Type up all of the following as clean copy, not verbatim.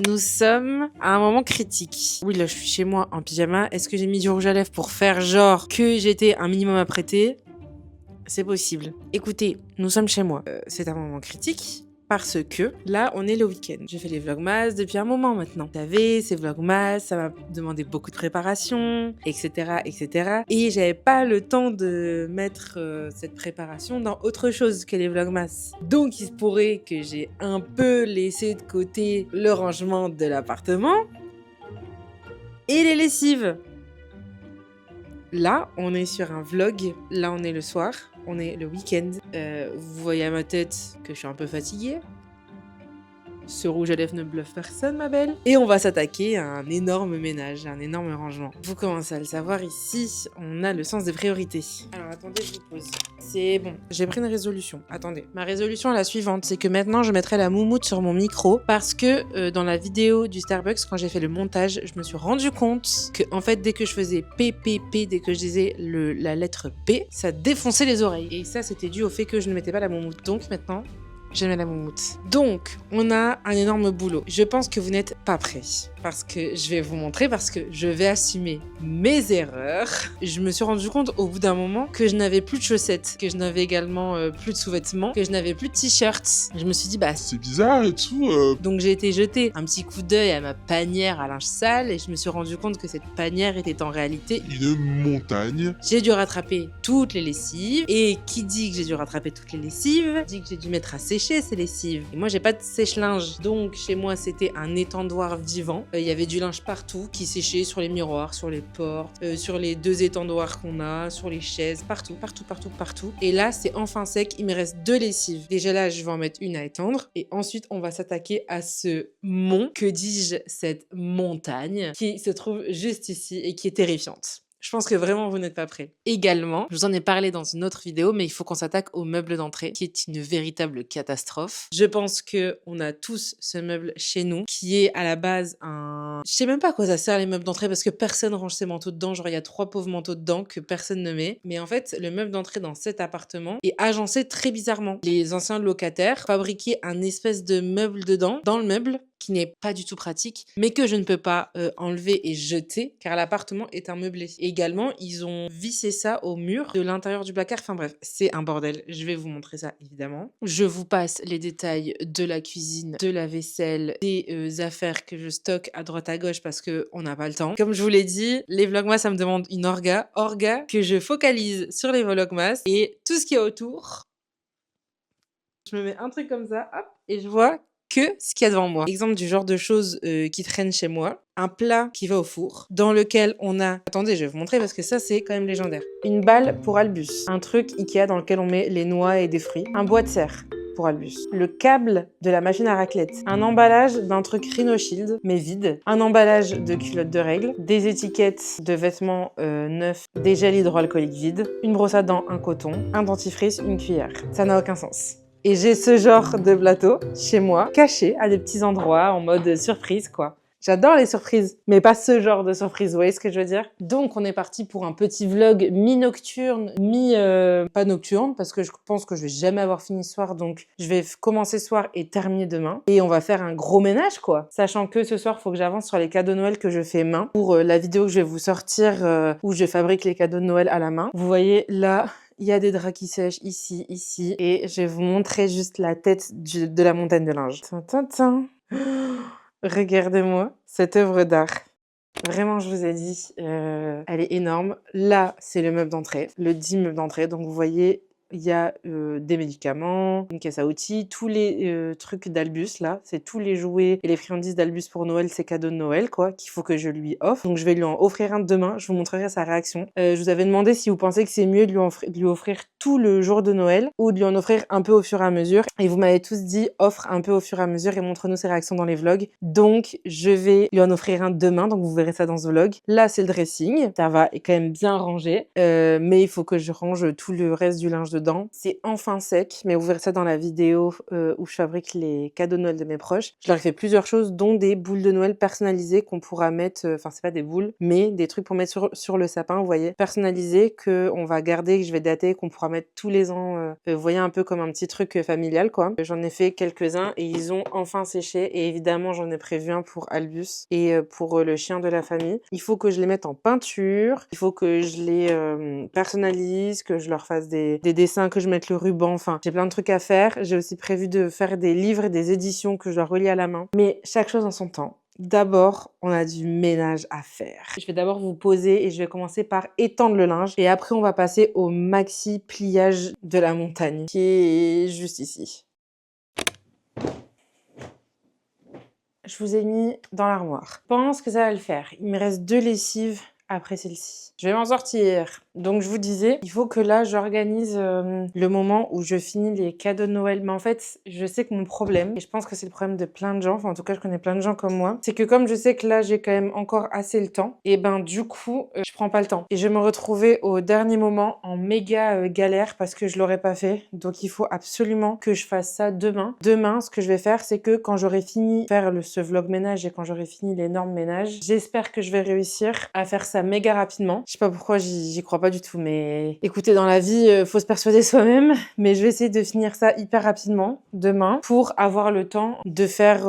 Nous sommes à un moment critique. Oui, là, je suis chez moi en pyjama. Est-ce que j'ai mis du rouge à lèvres pour faire genre que j'étais un minimum apprêtée? C'est possible. Écoutez, nous sommes chez moi. C'est un moment critique. Parce que là, on est le week-end. J'ai fait les vlogmas depuis un moment maintenant. Vous savez, ces vlogmas, ça m'a demandé beaucoup de préparation, etc., etc. Et j'avais pas le temps de mettre cette préparation dans autre chose que les vlogmas. Donc, il se pourrait que j'ai un peu laissé de côté le rangement de l'appartement et les lessives. Là, on est sur un vlog. Là, on est le soir. On est le week-end. Vous voyez à ma tête que je suis un peu fatiguée. Ce rouge à lèvres ne bluffe personne, ma belle. Et on va s'attaquer à un énorme ménage, à un énorme rangement. Vous commencez à le savoir ici, on a le sens des priorités. Alors attendez, je vous pose. C'est bon, j'ai pris une résolution. Attendez, ma résolution est la suivante, c'est que maintenant je mettrai la moumoute sur mon micro parce que dans la vidéo du Starbucks, quand j'ai fait le montage, je me suis rendu compte que en fait, dès que je faisais PPP, dès que je disais la lettre P, ça défonçait les oreilles. Et ça, c'était dû au fait que je ne mettais pas la moumoute. Donc maintenant, je mets la moumoute. Donc, on a un énorme boulot. Je pense que vous n'êtes pas prêts. Parce que je vais vous montrer, parce que je vais assumer mes erreurs. Je me suis rendu compte au bout d'un moment que je n'avais plus de chaussettes, que je n'avais également plus de sous-vêtements, que je n'avais plus de t-shirts. Je me suis dit, bah, c'est bizarre et tout. Donc j'ai été jeter un petit coup d'œil à ma panière à linge sale et je me suis rendu compte que cette panière était en réalité Une montagne. J'ai dû rattraper toutes les lessives. Et qui dit que j'ai dû rattraper toutes les lessives dit que j'ai dû mettre à sécher ces lessives. Et moi, j'ai pas de sèche-linge. Donc, chez moi, c'était un étendoir vivant. Il y avait du linge partout qui séchait sur les miroirs, sur les portes, sur les 2 étendoirs qu'on a, sur les chaises, partout, partout, partout, partout. Et là, c'est enfin sec. Il me reste 2 lessives. Déjà là, je vais en mettre une à étendre. Et ensuite, on va s'attaquer à ce mont, que dis-je, cette montagne qui se trouve juste ici et qui est terrifiante. Je pense que vraiment vous n'êtes pas prêts. Également, je vous en ai parlé dans une autre vidéo, mais il faut qu'on s'attaque au meuble d'entrée, qui est une véritable catastrophe. Je pense que on a tous ce meuble chez nous, qui est à la base un... Je sais même pas à quoi ça sert les meubles d'entrée, parce que personne range ses manteaux dedans. Genre, il y a 3 pauvres manteaux dedans que personne ne met. Mais en fait, le meuble d'entrée dans cet appartement est agencé très bizarrement. Les anciens locataires fabriquaient un espèce de meuble dedans, dans le meuble, qui n'est pas du tout pratique, mais que je ne peux pas enlever et jeter, car l'appartement est un meublé. Également, ils ont vissé ça au mur de l'intérieur du placard. Enfin bref, c'est un bordel. Je vais vous montrer ça, évidemment. Je vous passe les détails de la cuisine, de la vaisselle, des affaires que je stocke à droite à gauche parce qu'on n'a pas le temps. Comme je vous l'ai dit, les vlogmas, ça me demande une orga que je focalise sur les vlogmas et tout ce qu'il y a autour. Je me mets un truc comme ça, hop, et je vois que ce qu'il y a devant moi. Exemple du genre de choses qui traînent chez moi. Un plat qui va au four, dans lequel on a... Attendez, je vais vous montrer parce que ça, c'est quand même légendaire. Une balle pour Albus. Un truc Ikea dans lequel on met les noix et des fruits. Un bois de serre pour Albus. Le câble de la machine à raclette. Un emballage d'un truc Rhino Shield, mais vide. Un emballage de culottes de règles. Des étiquettes de vêtements neufs. Des gels hydroalcooliques vides. Une brosse à dents, un coton. Un dentifrice, une cuillère. Ça n'a aucun sens. Et j'ai ce genre de plateau chez moi, caché à des petits endroits, en mode surprise, quoi. J'adore les surprises, mais pas ce genre de surprise, vous voyez ce que je veux dire? Donc on est parti pour un petit vlog mi-nocturne, pas nocturne, parce que je pense que je vais jamais avoir fini ce soir, donc je vais commencer ce soir et terminer demain. Et on va faire un gros ménage, quoi. Sachant que ce soir, il faut que j'avance sur les cadeaux de Noël que je fais main, pour la vidéo que je vais vous sortir, où je fabrique les cadeaux de Noël à la main. Vous voyez, là... Il y a des draps qui sèchent ici, ici. Et je vais vous montrer juste la tête de la montagne de linge. Regardez-moi cette œuvre d'art. Vraiment, je vous ai dit, elle est énorme. Là, c'est le meuble d'entrée, le 10 meuble d'entrée. Donc, vous voyez, il y a des médicaments, une caisse à outils, tous les trucs d'Albus, là. C'est tous les jouets et les friandises d'Albus pour Noël, ses cadeaux de Noël, quoi, qu'il faut que je lui offre. Donc, je vais lui en offrir un demain. Je vous montrerai sa réaction. Je vous avais demandé si vous pensez que c'est mieux de lui offrir tout le jour de Noël ou de lui en offrir un peu au fur et à mesure. Et vous m'avez tous dit, offre un peu au fur et à mesure et montre-nous ses réactions dans les vlogs. Donc, je vais lui en offrir un demain. Donc, vous verrez ça dans ce vlog. Là, c'est le dressing. Ça va, est quand même bien rangé. Mais il faut que je range tout le reste du linge dedans. C'est enfin sec, mais vous verrez ça dans la vidéo où je fabrique les cadeaux de Noël de mes proches. Je leur ai fait plusieurs choses, dont des boules de Noël personnalisées qu'on pourra mettre, enfin c'est pas des boules, mais des trucs pour mettre sur le sapin, vous voyez, personnalisés, qu'on va garder, que je vais dater, qu'on pourra mettre tous les ans, vous voyez, un peu comme un petit truc familial, quoi. J'en ai fait quelques-uns et ils ont enfin séché, et évidemment j'en ai prévu un pour Albus et pour le chien de la famille. Il faut que je les mette en peinture, il faut que je les personnalise, que je leur fasse des dessins, que je mette le ruban, enfin j'ai plein de trucs à faire. J'ai aussi prévu de faire des livres et des éditions que je dois relier à la main, mais chaque chose en son temps. D'abord, on a du ménage à faire. Je vais d'abord vous poser et je vais commencer par étendre le linge, et après on va passer au maxi pliage de la montagne qui est juste ici. Je vous ai mis dans l'armoire. Je pense que ça va le faire. Il me reste 2 lessives après celle-ci. Je vais m'en sortir. Donc je vous disais, il faut que là j'organise le moment où je finis les cadeaux de Noël. Mais en fait, je sais que mon problème, et je pense que c'est le problème de plein de gens, enfin en tout cas je connais plein de gens comme moi, c'est que comme je sais que là j'ai quand même encore assez le temps, et ben du coup je prends pas le temps. Et je vais me retrouver au dernier moment en méga galère parce que je l'aurais pas fait. Donc il faut absolument que je fasse ça demain. Demain, ce que je vais faire, c'est que quand j'aurai fini de faire ce vlog ménage et quand j'aurai fini l'énorme ménage, j'espère que je vais réussir à faire ça méga rapidement. Je sais pas pourquoi j'y crois pas du tout, mais écoutez, dans la vie, faut se persuader soi-même. Mais je vais essayer de finir ça hyper rapidement demain pour avoir le temps de faire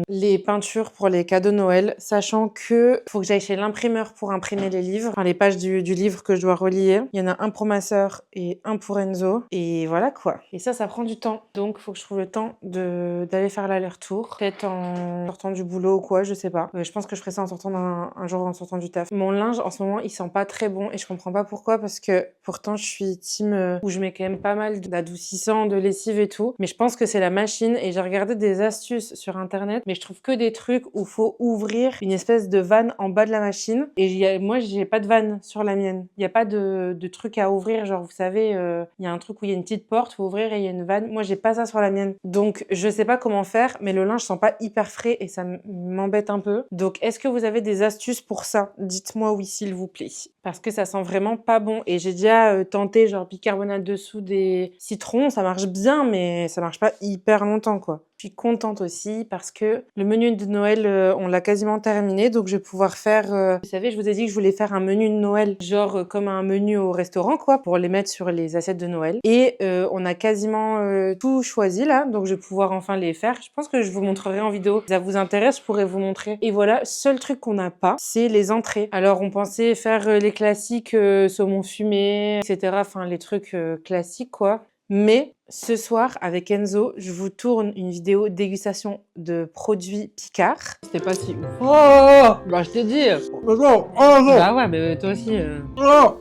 les peintures pour les cadeaux de Noël, sachant que faut que j'aille chez l'imprimeur pour imprimer les livres, enfin les pages du livre que je dois relier. Il y en a un pour ma sœur et un pour Enzo, et voilà quoi. Et ça prend du temps, donc faut que je trouve le temps d'aller faire l'aller-retour, peut-être en sortant du boulot ou quoi, je sais pas. Je pense que je ferai ça en sortant un jour en sortant du taf. Mon linge en ce moment il sent pas très bon et je comprends pas pourquoi, parce que pourtant je suis team où je mets quand même pas mal d'adoucissant, de lessive et tout, mais je pense que c'est la machine. Et j'ai regardé des astuces sur internet, mais je trouve que des trucs où faut ouvrir une espèce de vanne en bas de la machine, et moi j'ai pas de vanne sur la mienne, il y a pas de truc à ouvrir, genre vous savez, il y a un truc où il y a une petite porte, faut ouvrir et il y a une vanne. Moi j'ai pas ça sur la mienne, donc je sais pas comment faire, mais le linge sent pas hyper frais et ça m'embête un peu. Donc est-ce que vous avez des astuces pour ça? Dites-moi oui s'il vous plaît, parce que ça sent vraiment pas bon. Et j'ai déjà tenté genre bicarbonate de soude des citrons, ça marche bien, mais ça marche pas hyper longtemps quoi. Je suis contente aussi parce que le menu de Noël, on l'a quasiment terminé, donc je vais pouvoir faire... Vous savez, je vous ai dit que je voulais faire un menu de Noël, genre comme un menu au restaurant, quoi, pour les mettre sur les assiettes de Noël. Et on a quasiment tout choisi là, donc je vais pouvoir enfin les faire. Je pense que je vous montrerai en vidéo. Si ça vous intéresse, je pourrais vous montrer. Et voilà, seul truc qu'on n'a pas, c'est les entrées. Alors on pensait faire les classiques saumon fumé, etc. Enfin les trucs classiques, quoi. Mais ce soir, avec Enzo, je vous tourne une vidéo dégustation de produits Picard. C'était pas si ouf. Oh Bah, je t'ai dit. non, non, oh non, Bah ouais, mais toi aussi. oh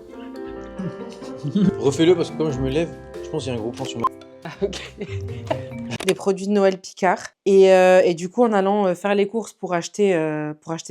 Refais-le parce que comme je me lève, je pense qu'il y a un gros plan sur ma... Ah, ok. Des produits de Noël Picard. Et du coup, en allant faire les courses pour acheter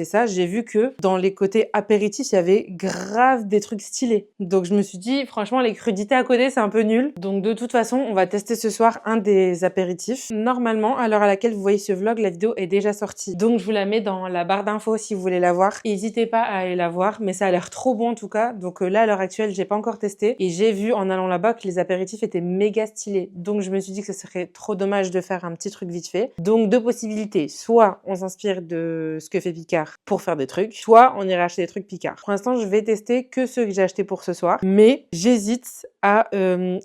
ça, j'ai vu que dans les côtés apéritifs, il y avait grave des trucs stylés. Donc je me suis dit, franchement, les crudités à côté, c'est un peu nul. Donc de toute façon, on va tester ce soir un des apéritifs. Normalement, à l'heure à laquelle vous voyez ce vlog, la vidéo est déjà sortie. Donc je vous la mets dans la barre d'infos si vous voulez la voir. N'hésitez pas à aller la voir, mais ça a l'air trop bon en tout cas. Donc là, à l'heure actuelle, j'ai pas encore testé. Et j'ai vu en allant là-bas que les apéritifs étaient méga stylés. Donc je me suis dit que ce serait trop dommage de faire un petit truc vite fait. Donc deux possibilités, soit on s'inspire de ce que fait Picard pour faire des trucs, soit on ira acheter des trucs Picard. Pour l'instant, je vais tester que ceux que j'ai achetés pour ce soir, mais j'hésite à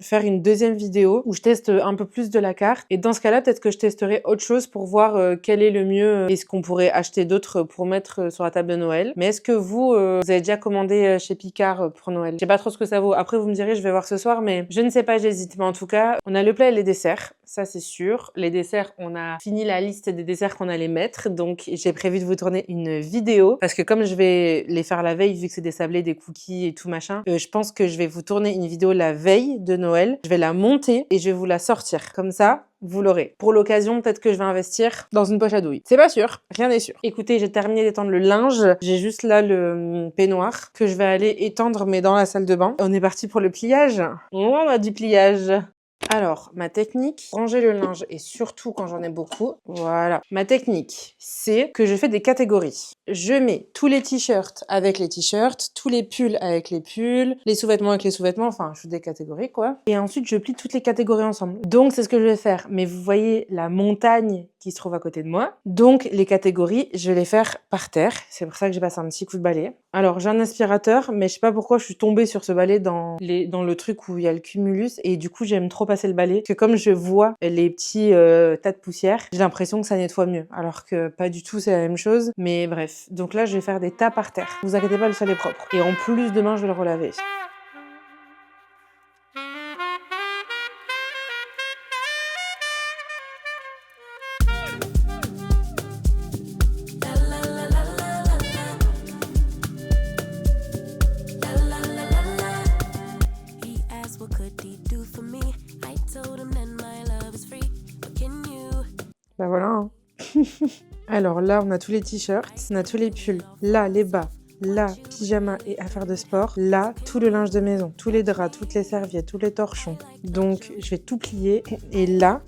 faire une deuxième vidéo où je teste un peu plus de la carte. Et dans ce cas-là, peut-être que je testerai autre chose pour voir quel est le mieux et ce qu'on pourrait acheter d'autres pour mettre sur la table de Noël. Mais est-ce que vous avez déjà commandé chez Picard pour Noël? Je sais pas trop ce que ça vaut. Après, vous me direz, je vais voir ce soir, mais je ne sais pas, j'hésite. Mais en tout cas, on a le plat et les desserts, ça c'est sûr. Les desserts, on a fini la liste des desserts qu'on allait mettre, donc j'ai prévu de vous tourner une vidéo parce que comme je vais les faire la veille, vu que c'est des sablés, des cookies et tout machin, je pense que je vais vous tourner une vidéo la veille de Noël. Je vais la monter et je vais vous la sortir. Comme ça, vous l'aurez. Pour l'occasion, peut-être que je vais investir dans une poche à douille. C'est pas sûr, rien n'est sûr. Écoutez, j'ai terminé d'étendre le linge. J'ai juste là le peignoir que je vais aller étendre, mais dans la salle de bain. On est parti pour le pliage. On a du pliage. Alors, ma technique, ranger le linge et surtout quand j'en ai beaucoup, voilà. Ma technique, c'est que je fais des catégories. Je mets tous les t-shirts avec les t-shirts, tous les pulls avec les pulls, les sous-vêtements avec les sous-vêtements, enfin, je fais des catégories, quoi. Et ensuite, je plie toutes les catégories ensemble. Donc, c'est ce que je vais faire. Mais vous voyez la montagne qui se trouve à côté de moi. Donc, les catégories, je vais les faire par terre. C'est pour ça que j'ai passé un petit coup de balai. Alors, j'ai un aspirateur, mais je sais pas pourquoi je suis tombée sur ce balai dans le truc où il y a le cumulus. Et du coup, j'aime trop passer le balai. Parce que comme je vois les petits tas de poussière, j'ai l'impression que ça nettoie mieux. Alors que pas du tout, c'est la même chose. Mais bref. Donc là, je vais faire des tas par terre. Vous inquiétez pas, le sol est propre. Et en plus, demain, je vais le relaver. Bah voilà. Hein. Alors là, on a tous les t-shirts, on a tous les pulls, là, les bas, là, pyjama et affaires de sport, là, tout le linge de maison, tous les draps, toutes les serviettes, tous les torchons. Donc, je vais tout plier. Et là,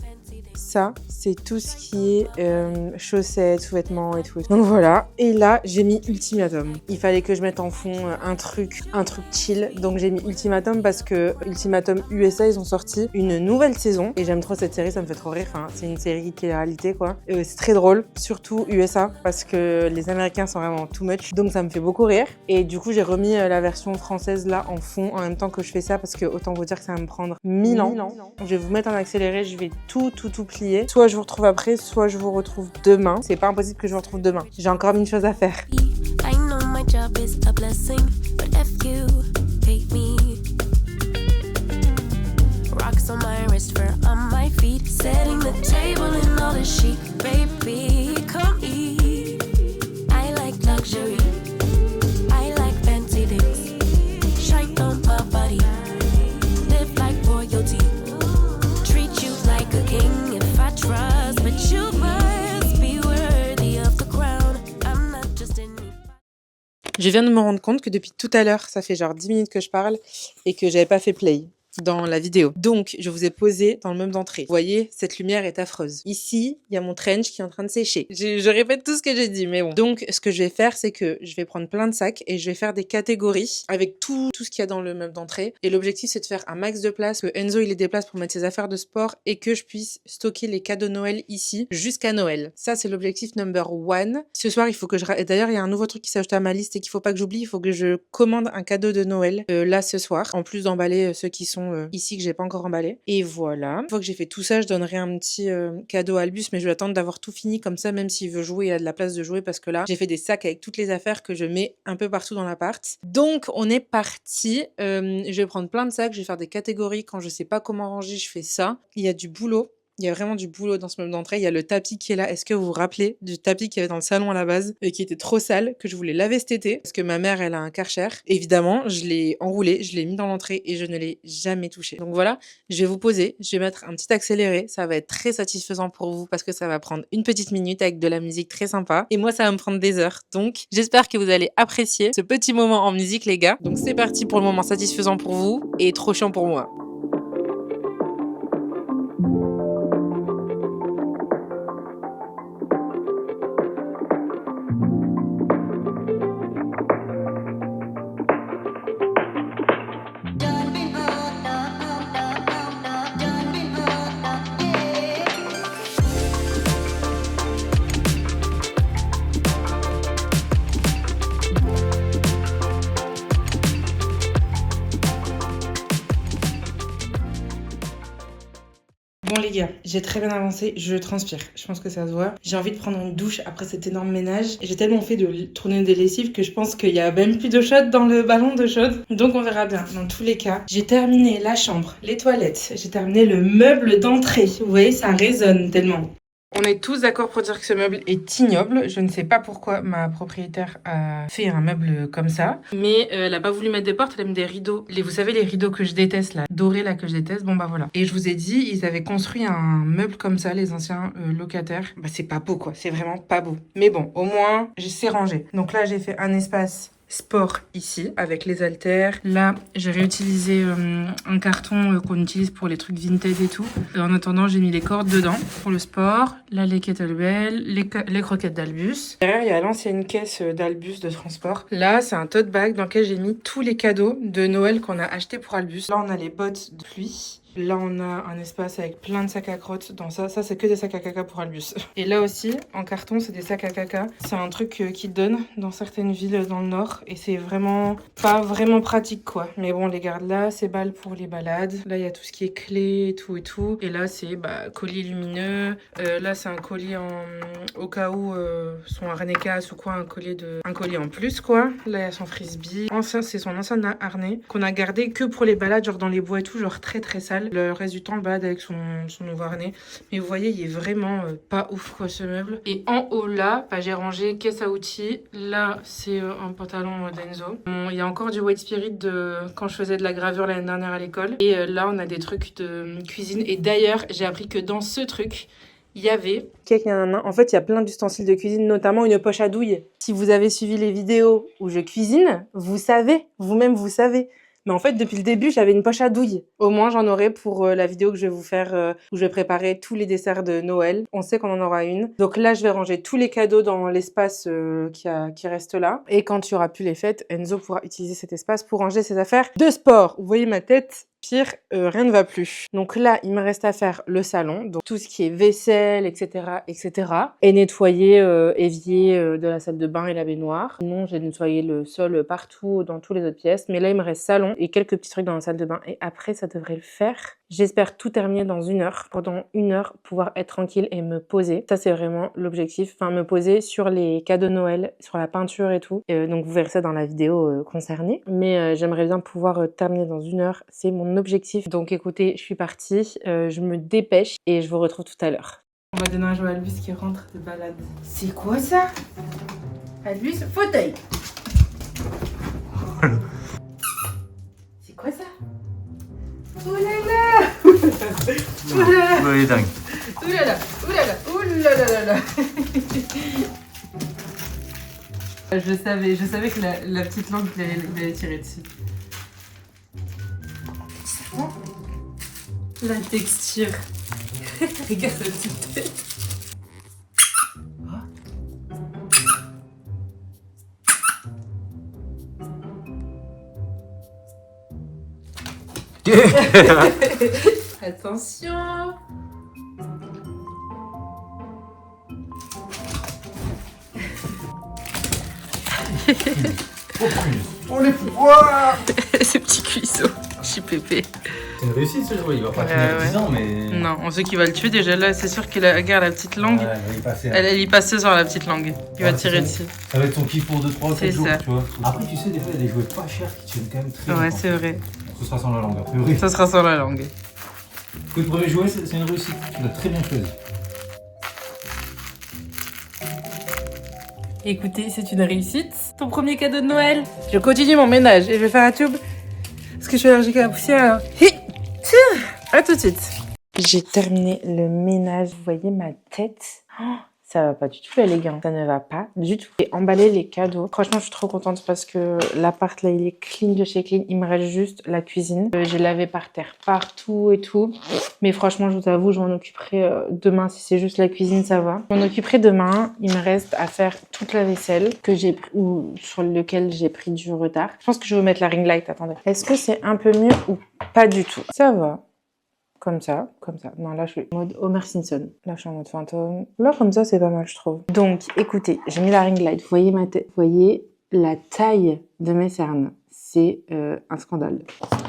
ça, c'est tout ce qui est chaussettes, sous-vêtements et tout. Donc voilà. Et là, j'ai mis Ultimatum. Il fallait que je mette en fond un truc chill. Donc j'ai mis Ultimatum parce que Ultimatum USA, ils ont sorti une nouvelle saison. Et j'aime trop cette série, ça me fait trop rire. Enfin, c'est une série qui est la réalité, quoi. C'est très drôle, surtout USA, parce que les Américains sont vraiment too much. Donc ça me fait beaucoup rire. Et du coup, j'ai remis la version française là en fond en même temps que je fais ça parce que autant vous dire que ça va me prendre 1000 ans. Je vais vous mettre en accéléré, je vais tout plier. Soit je vous retrouve après, soit je vous retrouve demain. C'est pas impossible que je vous retrouve demain. J'ai encore 1000 choses à faire. Je viens de me rendre compte que depuis tout à l'heure, ça fait genre 10 minutes que je parle et que j'avais pas fait play dans la vidéo. Donc, je vous ai posé dans le meuble d'entrée. Vous voyez, cette lumière est affreuse. Ici, il y a mon trench qui est en train de sécher. Je répète tout ce que j'ai dit, mais bon. Donc, ce que je vais faire, c'est que je vais prendre plein de sacs et je vais faire des catégories avec tout ce qu'il y a dans le meuble d'entrée. Et l'objectif, c'est de faire un max de place, que Enzo, il ait des places pour mettre ses affaires de sport et que je puisse stocker les cadeaux de Noël ici jusqu'à Noël. Ça, c'est l'objectif number one. Ce soir, il faut que et d'ailleurs, il y a un nouveau truc qui s'est ajouté à ma liste et qu'il faut pas que j'oublie. Il faut que je commande un cadeau de Noël là ce soir, en plus d'emballer ceux qui sont ici que j'ai pas encore emballé. Et voilà. Une fois que j'ai fait tout ça, je donnerai un petit cadeau à Albus, mais je vais attendre d'avoir tout fini comme ça, même s'il veut jouer, il a de la place de jouer parce que là, j'ai fait des sacs avec toutes les affaires que je mets un peu partout dans l'appart. Donc, on est parti. Je vais prendre plein de sacs, je vais faire des catégories. Quand je sais pas comment ranger, je fais ça. Il y a du boulot. Il y a vraiment du boulot dans ce meuble d'entrée. Il y a le tapis qui est là. Est-ce que vous vous rappelez du tapis qu'il y avait dans le salon à la base et qui était trop sale, que je voulais laver cet été parce que ma mère, elle a un Karcher. Évidemment, je l'ai enroulé, je l'ai mis dans l'entrée et je ne l'ai jamais touché. Donc voilà, je vais vous poser, je vais mettre un petit accéléré. Ça va être très satisfaisant pour vous parce que ça va prendre une petite minute avec de la musique très sympa. Et moi, ça va me prendre des heures. Donc, j'espère que vous allez apprécier ce petit moment en musique, les gars. Donc, c'est parti pour le moment satisfaisant pour vous et trop chiant pour moi. Bon les gars, j'ai très bien avancé, je transpire, je pense que ça se voit. J'ai envie de prendre une douche après cet énorme ménage. J'ai tellement fait de tourner des lessives que je pense qu'il y a même plus d'eau chaude dans le ballon d'eau chaude. Donc on verra bien, dans tous les cas. J'ai terminé la chambre, les toilettes, j'ai terminé le meuble d'entrée. Vous voyez, ça résonne tellement. On est tous d'accord pour dire que ce meuble est ignoble. Je ne sais pas pourquoi ma propriétaire a fait un meuble comme ça. Mais elle a pas voulu mettre des portes, elle a mis des rideaux. Vous savez, les rideaux que je déteste, là, dorés, là, que je déteste. Bon, bah voilà. Et je vous ai dit, ils avaient construit un meuble comme ça, les anciens locataires. Bah, c'est pas beau, quoi. C'est vraiment pas beau. Mais bon, au moins, c'est rangé. Donc là, j'ai fait un espace sport ici avec les haltères. Là, j'ai réutilisé un carton qu'on utilise pour les trucs vintage et tout. Et en attendant, j'ai mis les cordes dedans pour le sport. Là, les kettlebells, les croquettes d'Albus. Derrière, il y a l'ancienne caisse d'Albus de transport. Là, c'est un tote bag dans lequel j'ai mis tous les cadeaux de Noël qu'on a achetés pour Albus. Là, on a les bottes de pluie. Là, on a un espace avec plein de sacs à crottes. Dans ça, c'est que des sacs à caca pour Albus. Et là aussi, en carton, c'est des sacs à caca. C'est un truc qu'ils donnent dans certaines villes dans le nord. Et c'est vraiment pas vraiment pratique, quoi. Mais bon, les garde là, c'est balles pour les balades. Là, il y a tout ce qui est clés et tout et tout. Et là, c'est colis lumineux. Là, c'est un colis au cas où son harnais casse ou quoi, un colis en plus, quoi. Là, il y a son frisbee. C'est son ancien harnais qu'on a gardé que pour les balades, genre dans les bois et tout, genre très très sale. Le reste du temps, le balade avec son nouveau harnais. Mais vous voyez, il est vraiment pas ouf, quoi, ce meuble. Et en haut, là, j'ai rangé caisse à outils. Là, c'est un pantalon d'Enzo. Bon, il y a encore du White Spirit de quand je faisais de la gravure l'année dernière à l'école. Et là, on a des trucs de cuisine. Et d'ailleurs, j'ai appris que dans ce truc, il y avait... En fait, il y a plein d'ustensiles de cuisine, notamment une poche à douille. Si vous avez suivi les vidéos où je cuisine, vous savez, vous-même vous savez. Mais en fait, depuis le début, j'avais une poche à douille. Au moins, j'en aurai pour la vidéo que je vais vous faire, où je vais préparer tous les desserts de Noël. On sait qu'on en aura une. Donc là, je vais ranger tous les cadeaux dans l'espace qui reste là. Et quand il y aura plus les fêtes, Enzo pourra utiliser cet espace pour ranger ses affaires de sport. Vous voyez ma tête ? Pire, rien ne va plus. Donc là, il me reste à faire le salon, donc tout ce qui est vaisselle, etc., etc. Et nettoyer évier de la salle de bain et la baignoire. Sinon, j'ai nettoyé le sol partout, dans toutes les autres pièces. Mais là, il me reste salon et quelques petits trucs dans la salle de bain. Et après, ça devrait le faire. J'espère tout terminer dans 1 heure. Pendant 1 heure, pouvoir être tranquille et me poser. Ça, c'est vraiment l'objectif. Enfin, me poser sur les cadeaux de Noël, sur la peinture et tout. Donc, vous verrez ça dans la vidéo concernée. Mais j'aimerais bien pouvoir terminer dans 1 heure. C'est mon objectif. Donc, écoutez, je suis partie. Je me dépêche et je vous retrouve tout à l'heure. On va donner un jouet à Albus qui rentre de balade. C'est quoi ça? Albus, fauteuil. C'est quoi ça? Oh là là! Oh là là! Ouais, il est dingue. Ouh là là! Ouh là là! Ouh là là là là! Je savais que la petite langue, il allait tirer dessus. La texture. Regarde sa petite tête. Attention. On les pouvoirs. Ces petits cuisseaux. Je suis pépé. C'est une réussite ce jouet, il va pas tenir 10 ans mais... Non, on sait qu'il va le tuer déjà là, c'est sûr qu'il regarde la petite langue. Ouais, il va y passer, hein. Elle y passe ce soir la petite langue. Il va tirer dessus. Ça va être son kiff pour 2, 3, 4 jours, ça. tu vois. Après tu sais, des fois il y a des jouets pas chers qui tiennent quand même très Ouais, longtemps. c'est vrai. Ce sera sans la langue, a priori. Ça sera sur la langue. Écoute, le premier jouet, c'est une réussite, tu l'as très bien choisi. Écoutez, c'est une réussite. Ton premier cadeau de Noël. Je continue mon ménage et je vais faire un tube. Parce que je suis allergique à la poussière. À tout de suite. J'ai terminé le ménage. Vous voyez ma tête? Oh, ça va pas du tout, les gars. Ça ne va pas du tout. J'ai emballé les cadeaux. Franchement, je suis trop contente parce que l'appart, là, il est clean de chez clean. Il me reste juste la cuisine. J'ai lavé par terre partout et tout. Mais franchement, je vous avoue, je m'en occuperai demain. Si c'est juste la cuisine, ça va. Je m'en occuperai demain. Il me reste à faire toute la vaisselle que j'ai pris ou sur lequel j'ai pris du retard. Je pense que je vais vous mettre la ring light. Attendez. Est-ce que c'est un peu mieux ou pas du tout? Ça va. Comme ça, comme ça. Non, là, je suis en mode Homer Simpson. Là, je suis en mode fantôme. Là, comme ça, c'est pas mal, je trouve. Donc, écoutez, j'ai mis la ring light. Vous voyez ma tête? Vous voyez la taille de mes cernes? C'est un scandale.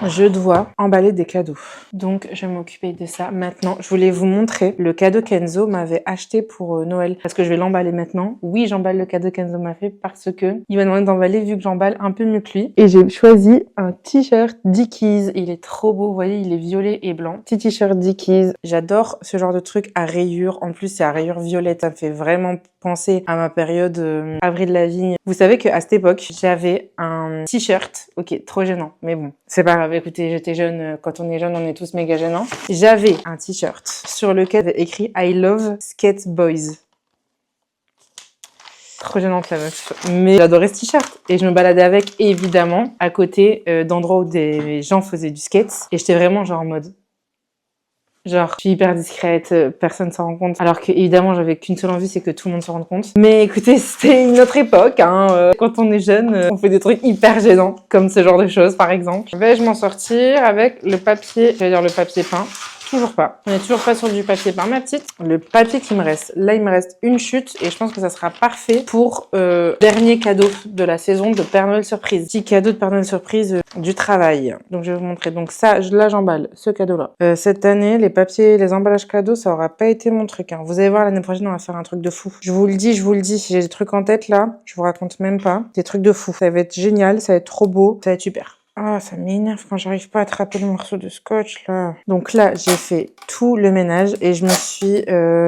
Je dois emballer des cadeaux. Donc, je vais m'occuper de ça maintenant. Je voulais vous montrer le cadeau qu'Enzo m'avait acheté pour Noël. Parce que je vais l'emballer maintenant. Oui, j'emballe le cadeau qu'Enzo m'a fait parce que il m'a demandé d'emballer vu que j'emballe un peu mieux que lui. Et j'ai choisi un t-shirt Dickies. Il est trop beau. Vous voyez, il est violet et blanc. Petit t-shirt Dickies. J'adore ce genre de truc à rayures. En plus, c'est à rayures violettes. Ça me fait vraiment penser à ma période Avril Lavigne. Vous savez qu'à cette époque, j'avais un t-shirt. Ok, trop gênant, mais bon, c'est pas grave. Écoutez, j'étais jeune. Quand on est jeune, on est tous méga gênants. J'avais un t-shirt sur lequel était écrit I love skate boys. Trop gênante la meuf. Mais j'adorais ce t-shirt. Et je me baladais avec, évidemment, à côté d'endroits où des gens faisaient du skate. Et j'étais vraiment genre en mode... Genre, je suis hyper discrète, personne s'en rend compte. Alors que, évidemment, j'avais qu'une seule envie, c'est que tout le monde se rende compte. Mais écoutez, c'était une autre époque, hein. Quand on est jeune, on fait des trucs hyper gênants, comme ce genre de choses, par exemple. Vais-je m'en sortir avec le papier, j'allais dire le papier peint. Toujours pas. On est toujours pas sur du papier peint, ma petite. Le papier qui me reste, là, il me reste une chute et je pense que ça sera parfait pour dernier cadeau de la saison de Père Noël Surprise. Petit cadeau de Père Noël Surprise du travail. Donc, je vais vous montrer. Donc, ça, là, j'emballe ce cadeau-là. Cette année, les papiers, les emballages cadeaux, ça aura pas été mon truc. Hein. Vous allez voir, l'année prochaine, on va faire un truc de fou. Je vous le dis, je vous le dis. J'ai des trucs en tête, là. Je vous raconte même pas. Des trucs de fou. Ça va être génial, ça va être trop beau, ça va être super. Ah, ça m'énerve quand j'arrive pas à attraper le morceau de scotch, là. Donc là, j'ai fait tout le ménage et je me suis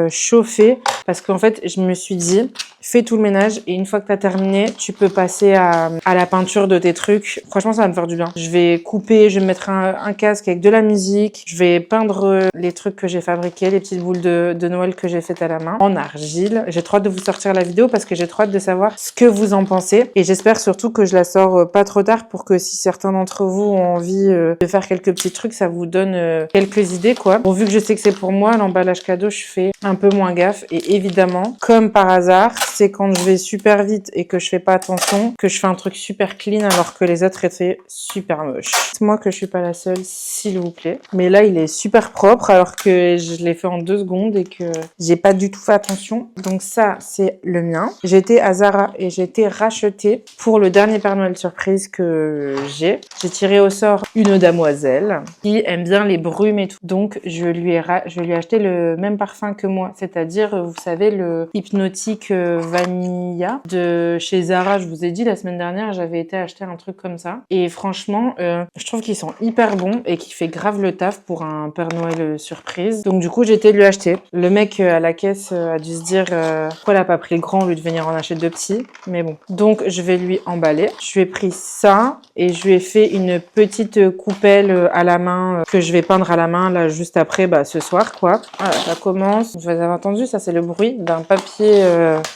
chauffée parce qu'en fait, je me suis dit, fais tout le ménage et une fois que t'as terminé, tu peux passer à la peinture de tes trucs. Franchement, ça va me faire du bien. Je vais couper, je vais me mettre un casque avec de la musique. Je vais peindre les trucs que j'ai fabriqués, les petites boules de Noël que j'ai faites à la main, en argile. J'ai trop hâte de vous sortir la vidéo parce que j'ai trop hâte de savoir ce que vous en pensez. Et j'espère surtout que je la sors pas trop tard pour que si certains d'entre vous ont envie de faire quelques petits trucs, ça vous donne quelques idées, quoi. Bon, vu que je sais que c'est pour moi, l'emballage cadeau, je fais un peu moins gaffe. Et évidemment, comme par hasard, c'est quand je vais super vite et que je fais pas attention que je fais un truc super clean alors que les autres étaient super moches. Dites-moi que je suis pas la seule, s'il vous plaît. Mais là, il est super propre alors que je l'ai fait en 2 secondes et que j'ai pas du tout fait attention. Donc ça, c'est le mien. J'ai été à Zara et j'ai été rachetée pour le dernier Père Noël Surprise que j'ai. J'ai tiré au sort une damoiselle qui aime bien les brumes et tout. Donc, je lui ai acheté le même parfum que moi. C'est-à-dire, vous savez, le Hypnotique Vanilla de chez Zara. Je vous ai dit, la semaine dernière, j'avais été acheter un truc comme ça. Et franchement, je trouve qu'ils sont hyper bons et qu'il fait grave le taf pour un Père Noël surprise. Donc, du coup, j'ai été lui acheter. Le mec à la caisse a dû se dire pourquoi elle a pas pris le grand au lieu de venir en acheter 2 petits. Mais bon. Donc, je vais lui emballer. Je lui ai pris ça et je lui ai fait une petite coupelle à la main que je vais peindre à la main là juste après ce soir, quoi. Voilà, ça commence. Vous avez entendu, ça c'est le bruit d'un papier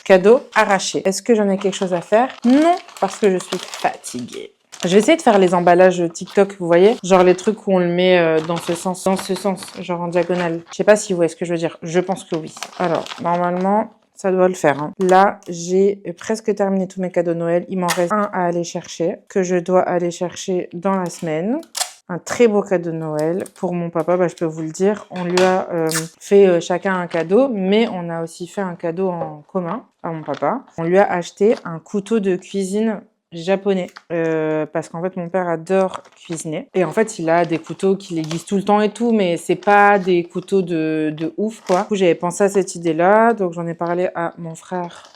cadeau arraché. Est-ce que j'en ai quelque chose à faire? Non, parce que je suis fatiguée. Je vais essayer de faire les emballages TikTok, vous voyez? Genre les trucs où on le met dans ce sens, genre en diagonale. Je sais pas si vous voyez ce que je veux dire. Je pense que oui. Alors, normalement... ça doit le faire. Hein. Là, j'ai presque terminé tous mes cadeaux Noël. Il m'en reste un à aller chercher, que je dois aller chercher dans la semaine. Un très beau cadeau de Noël. Pour mon papa, je peux vous le dire, on lui a fait chacun un cadeau, mais on a aussi fait un cadeau en commun à mon papa. On lui a acheté un couteau de cuisine japonais parce qu'en fait mon père adore cuisiner et en fait il a des couteaux qu'il aiguise tout le temps et tout, mais c'est pas des couteaux de ouf, quoi. Du coup, j'avais pensé à cette idée là, donc j'en ai parlé à mon frère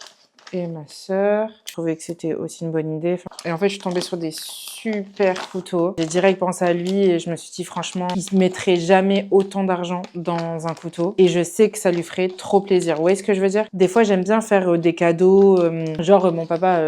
et ma sœur. Je trouvais que c'était aussi une bonne idée. Et en fait, je suis tombée sur des super couteaux. J'ai direct pensé à lui et je me suis dit, franchement, il se mettrait jamais autant d'argent dans un couteau. Et je sais que ça lui ferait trop plaisir. Vous voyez ce que je veux dire? Des fois, j'aime bien faire des cadeaux. Genre, mon papa,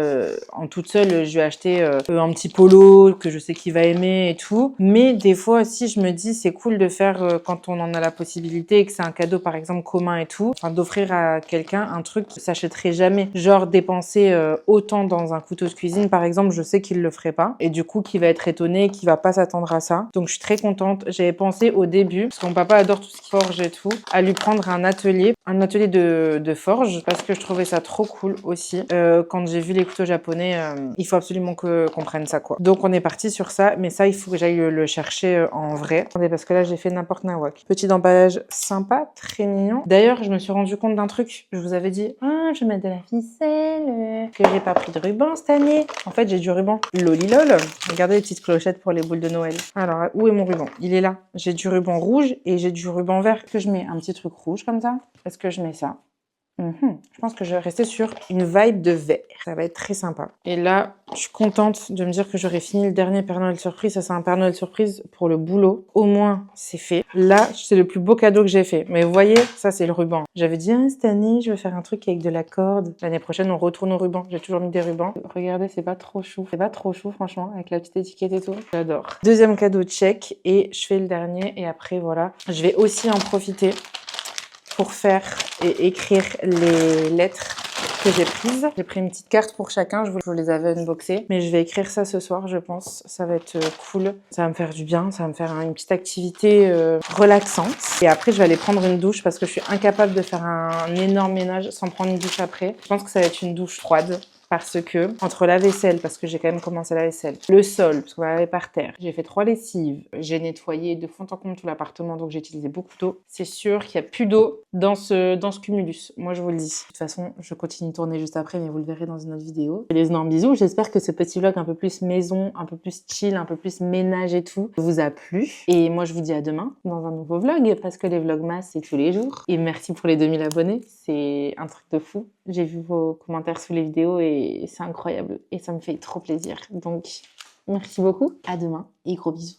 en toute seule, je lui ai acheté un petit polo que je sais qu'il va aimer et tout. Mais des fois aussi, je me dis, c'est cool de faire quand on en a la possibilité et que c'est un cadeau, par exemple, commun et tout. Enfin, d'offrir à quelqu'un un truc qu'il s'achèterait jamais. Genre, dépenser autant dans un couteau de cuisine, par exemple, je sais qu'il le ferait pas. Et du coup, qu'il va être étonné, qu'il va pas s'attendre à ça. Donc, je suis très contente. J'avais pensé au début, parce que mon papa adore tout ce qui forge et tout, à lui prendre un atelier de forge, parce que je trouvais ça trop cool aussi. Quand j'ai vu les couteaux japonais, il faut absolument qu'on prenne ça, quoi. Donc, on est parti sur ça, mais ça, il faut que j'aille le chercher en vrai. Attendez, parce que là, j'ai fait n'importe nawak. Petit emballage sympa, très mignon. D'ailleurs, je me suis rendu compte d'un truc. Je vous avais dit, je vais mettre de la ficelle, que j'ai pas pris de ruban cette année. En fait, j'ai du ruban. Lolilol. Regardez les petites clochettes pour les boules de Noël. Alors, où est mon ruban? Il est là. J'ai du ruban rouge et j'ai du ruban vert. Que je mets un petit truc rouge comme ça? Est-ce que je mets ça? Je pense que je vais rester sur une vibe de vert. Ça va être très sympa. Et là, je suis contente de me dire que j'aurai fini le dernier Père Noël surprise. Ça, c'est un Père Noël surprise pour le boulot. Au moins, c'est fait. Là, c'est le plus beau cadeau que j'ai fait. Mais vous voyez, ça, c'est le ruban. J'avais dit, cette année, je vais faire un truc avec de la corde. L'année prochaine, on retourne au ruban. J'ai toujours mis des rubans. Regardez, c'est pas trop chou. C'est pas trop chou, franchement, avec la petite étiquette et tout. J'adore. Deuxième cadeau check. Et je fais le dernier. Et après, voilà. Je vais aussi en profiter pour faire et écrire les lettres que j'ai prises. J'ai pris une petite carte pour chacun, je vous les avais unboxées. Mais je vais écrire ça ce soir, je pense. Ça va être cool. Ça va me faire du bien, ça va me faire une petite activité relaxante. Et après, je vais aller prendre une douche parce que je suis incapable de faire un énorme ménage sans prendre une douche après. Je pense que ça va être une douche froide. Parce que, entre la vaisselle, parce que j'ai quand même commencé la vaisselle, le sol, parce qu'on va laver par terre, j'ai fait 3 lessives, j'ai nettoyé de fond en comble tout l'appartement, donc j'ai utilisé beaucoup d'eau. C'est sûr qu'il n'y a plus d'eau dans ce cumulus. Moi, je vous le dis. De toute façon, je continue de tourner juste après, mais vous le verrez dans une autre vidéo. Je les énormes bisous. J'espère que ce petit vlog un peu plus maison, un peu plus chill, un peu plus ménage et tout, vous a plu. Et moi, je vous dis à demain dans un nouveau vlog, parce que les vlogmas, c'est tous les jours. Et merci pour les 2000 abonnés. C'est un truc de fou. J'ai vu vos commentaires sous les vidéos et c'est incroyable. Et ça me fait trop plaisir. Donc, merci beaucoup. À demain et gros bisous.